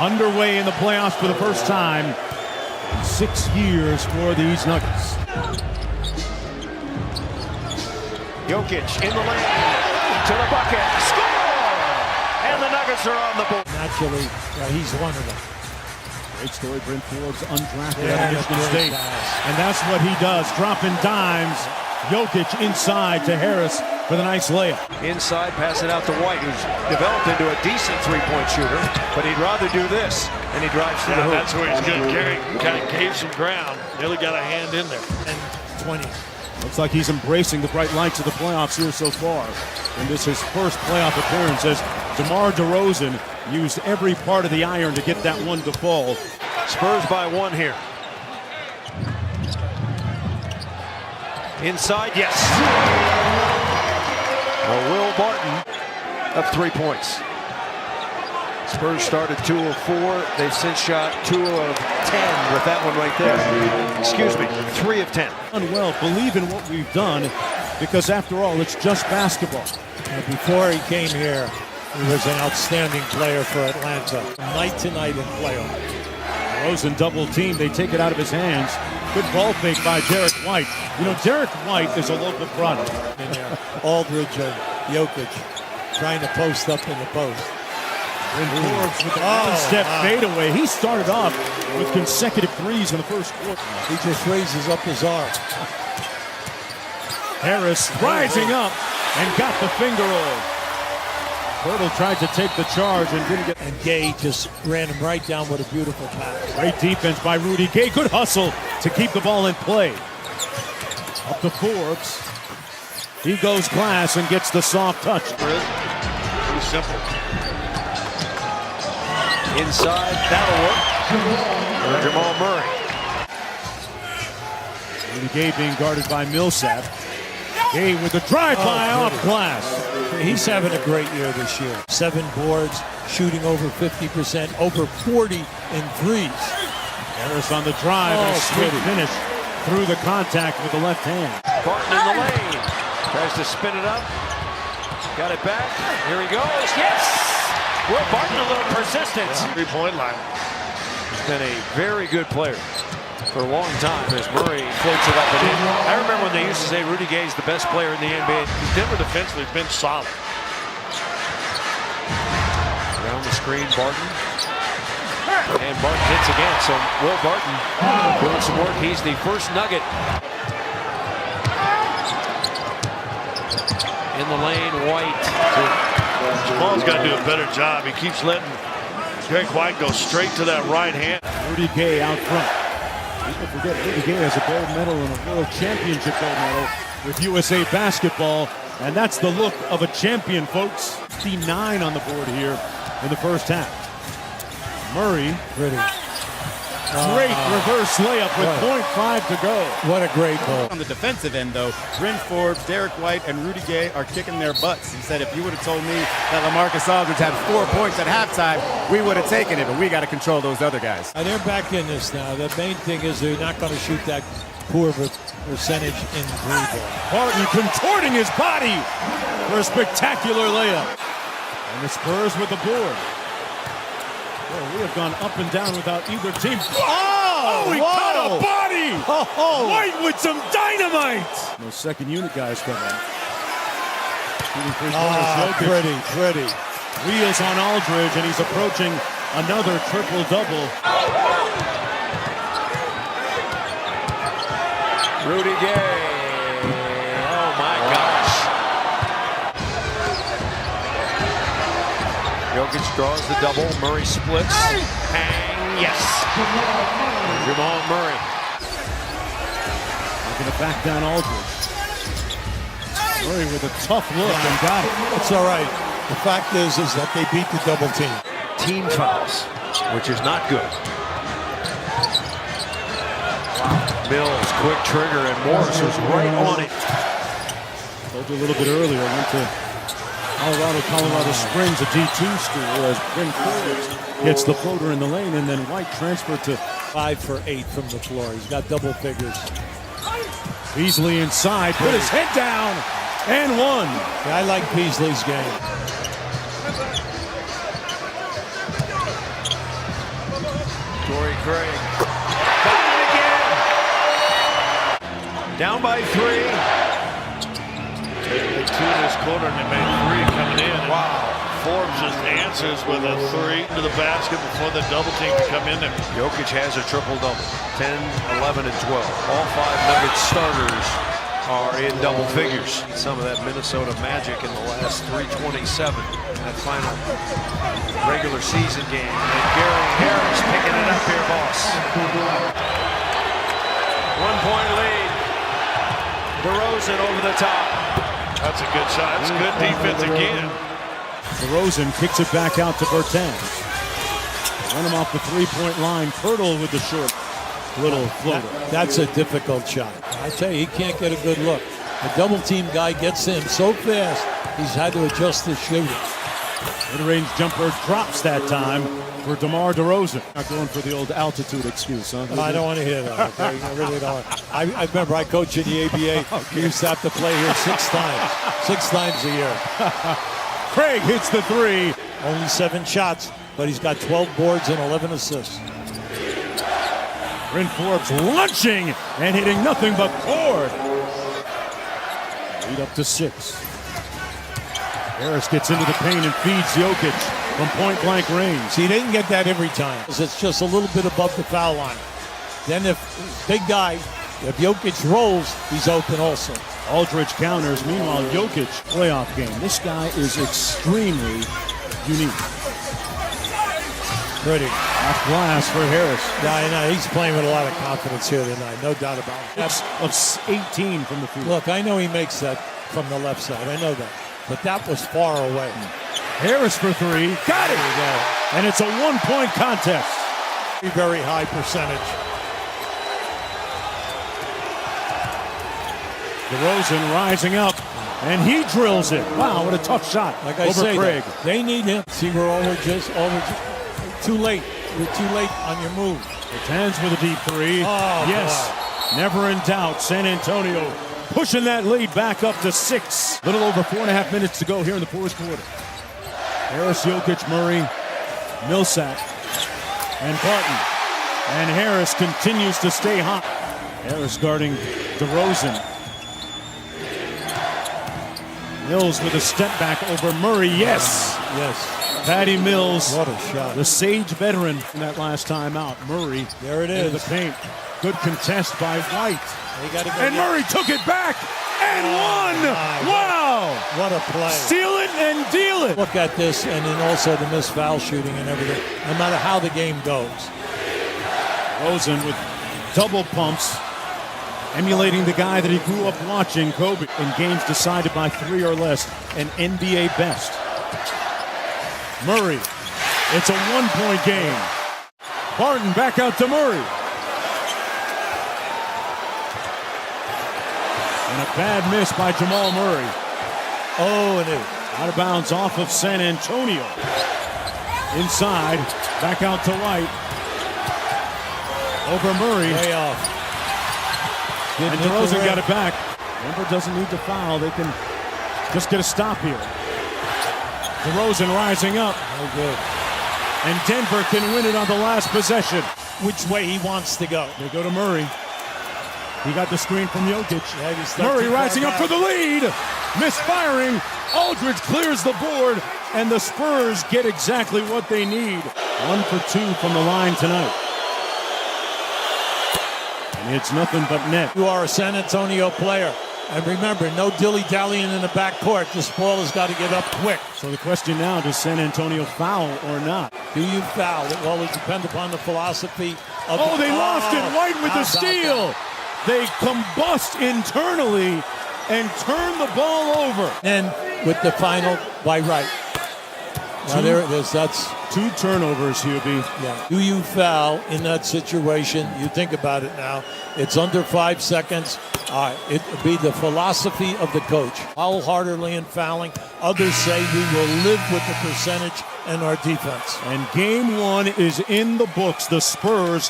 underway in the playoffs for the first time in 6 years for these Nuggets. Jokic in the lane, to the bucket, score! And the Nuggets are on the board. Naturally, he's one of them. Great story, Brent Forbes, undrafted out of Michigan State. And that's what he does, dropping dimes. Jokic inside to Harris for the nice layup. Inside, pass it out to White, who's developed into a decent three-point shooter, but he'd rather do this, and he drives to the hoop. That's where he's good. Gary kind of gave some ground. Nearly got a hand in there. And 20. Looks like he's embracing the bright lights of the playoffs here so far. And this is his first playoff appearance as DeMar DeRozan used every part of the iron to get that one to fall. Spurs by one here. Inside, yes. Will Barton up 3 points. Spurs started 2 of 4. They've since shot 2 of 10 with that one right there. Excuse me, 3 of 10. Well, believe in what we've done, because after all, it's just basketball. Before he came here, he was an outstanding player for Atlanta. Night to night in playoff. Rosen double team. They take it out of his hands. Good ball fake by Derek White. You know, Derek White is a local product. In there, Aldridge and Jokic trying to post up in the post. And Forbes with the one-step fadeaway. He started off with consecutive threes in the first quarter. He just raises up his arm. Harris rising up and got the finger roll. Pirtle tried to take the charge and didn't get. And Gay just ran him right down with a beautiful pass. Great defense by Rudy Gay. Good hustle to keep the ball in play. Up to Forbes. He goes glass and gets the soft touch. Pretty simple. Inside, that'll work. Jamal Murray. Rudy Gay being guarded by Millsap. Gay with the drive-by off glass. He's having a great year this year. 7 boards, shooting over 50%, over 40 in threes. Harris on the drive and a sweet finish through the contact with the left hand. Barton in the lane. Tries to spin it up. Got it back. Here he goes. Yes! Will Barton a little persistence. Three-point line. He's been a very good player for a long time as Murray floats it up and in. I remember when they used to say Rudy Gay is the best player in the NBA. Denver defensively has been solid. Around the screen, Barton. And Barton hits again. So Will Barton doing some work. He's the first Nugget. In the lane, White. Jamal's got to do a better job. He keeps letting Greg White go straight to that right hand. Rudy Gay out front. People forget Rudy Gay has a gold medal and a world championship gold medal with USA Basketball. And that's the look of a champion, folks. 59 on the board here in the first half. Murray. Pretty. Great reverse layup with 0.5 to go. What a great goal. On the defensive end, though, Brent Forbes, Derek White, and Rudy Gay are kicking their butts. He said, if you would have told me that LaMarcus Aldridge had 4 points at halftime, we would have taken it, but we got to control those other guys. And they're back in this now. The main thing is they're not going to shoot that poor of a percentage in three ball. Barton contorting his body for a spectacular layup. And the Spurs with the board. Well, we have gone up and down without either team. Oh, he caught a body! White with some dynamite! Those second unit guys come in. Pretty. Wheels on Aldridge, and he's approaching another triple-double. Rudy Gay. Oh, my gosh. Jokic draws the double. Murray splits. Hang, yes. Jamal Murray. Looking to back down Aldridge. Murray with a tough look and got it. It's all right. The fact is that they beat the double team. Team fouls, which is not good. Mills, quick trigger, and Morris was right on it. Told you a little bit earlier, I went to Colorado Springs, a D2 school, as Brent Forbes gets the floater in the lane, and then White transferred to 5 for 8 from the floor. He's got double figures. Beasley inside, put his head down, and one. Yeah, I like Beasley's game. Torrey Craig. Got it again. Down by 3. They two in this quarter and they made 3 coming in. Wow. Forbes just answers with a 3 to the basket before the double team can come in there. Jokic has a triple-double. 10, 11, and 12. All 5 Nuggets starters are in double figures. Some of that Minnesota magic in the last 3:27 in that final regular season game. And Gary Harris picking it up here, boss. 1-point lead. DeRozan over the top. That's a good shot. That's good defense again. DeRozan kicks it back out to Bertans. Run him off the three-point line. Pirtle with the short little floater. That's a difficult shot. I tell you, he can't get a good look. The double-team guy gets in so fast, he's had to adjust his shooting. Mid-range jumper drops that time for DeMar DeRozan. Not going for the old altitude excuse, huh? I don't want to hear that. Okay? I really don't. I remember I coached in the ABA. We used to have to play here 6 times. 6 times a year. Craig hits the 3. Only 7 shots, but he's got 12 boards and 11 assists. Bryn Forbes lunching and hitting nothing but cord. Lead up to 6. Harris gets into the paint and feeds Jokic from point-blank range. See, he didn't get that every time. It's just a little bit above the foul line. Then if big guy, if Jokic rolls, he's open also. Aldridge counters. Meanwhile, Jokic, playoff game. This guy is extremely unique. Pretty. Off glass for Harris. Yeah, I know. He's playing with a lot of confidence here tonight. No doubt about it. That's of 18 from the field. Look, I know he makes that from the left side. I know that. But that was far away. Harris for 3. Got it! And it's a 1-point contest. Very high percentage. DeRozan rising up, and he drills it. Wow, what a tough shot Like I over say, Craig. they need him. See, we're over just too late. You're too late on your move. Bertans with a deep 3. Oh, yes, never in doubt. San Antonio pushing that lead back up to 6. Little over 4.5 minutes to go here in the 4th quarter. Harris, Jokic, Murray, Millsap, and Barton. And Harris continues to stay hot. Harris guarding DeRozan. Mills with a step back over Murray. Yes. Yes. Patty Mills. What a shot. The sage veteran in that last time out. Murray. There it into is. the paint. Good contest by White. And get... Murray took it back and won. Wow. What a play. Steal it and deal it. Look at this, and then also the missed foul shooting and everything. No matter how the game goes. Rosen with double pumps, emulating the guy that he grew up watching, Kobe, in games decided by 3 or less, an NBA best. Murray, it's a 1-point game. Barton back out to Murray. And a bad miss by Jamal Murray. Oh, and it out of bounds off of San Antonio. Inside, back out to White. Over Murray. way off. And DeRozan got it back. Denver doesn't need to foul. They can just get a stop here. DeRozan rising up. Oh, good. And Denver can win it on the last possession. Which way he wants to go. They go to Murray. He got the screen from Jokic. Yeah, Murray rising up for the lead. Misfiring. Aldridge clears the board. And the Spurs get exactly what they need. 1 for 2 from the line tonight. And it's nothing but net. You are a San Antonio player. And remember, no dilly-dallying in the backcourt. This ball has got to get up quick. So the question now, does San Antonio foul or not? Do you foul? It will depend upon the philosophy of they lost it. White with the steal. They combust internally and turn the ball over. And with the final by Wright. Now there it is. That's 2 turnovers, Hubie. Yeah. Do you foul in that situation? You think about it now. It's under 5 seconds. It would be the philosophy of the coach. Wholeheartedly in fouling. Others say we will live with the percentage and our defense. And game 1 is in the books. The Spurs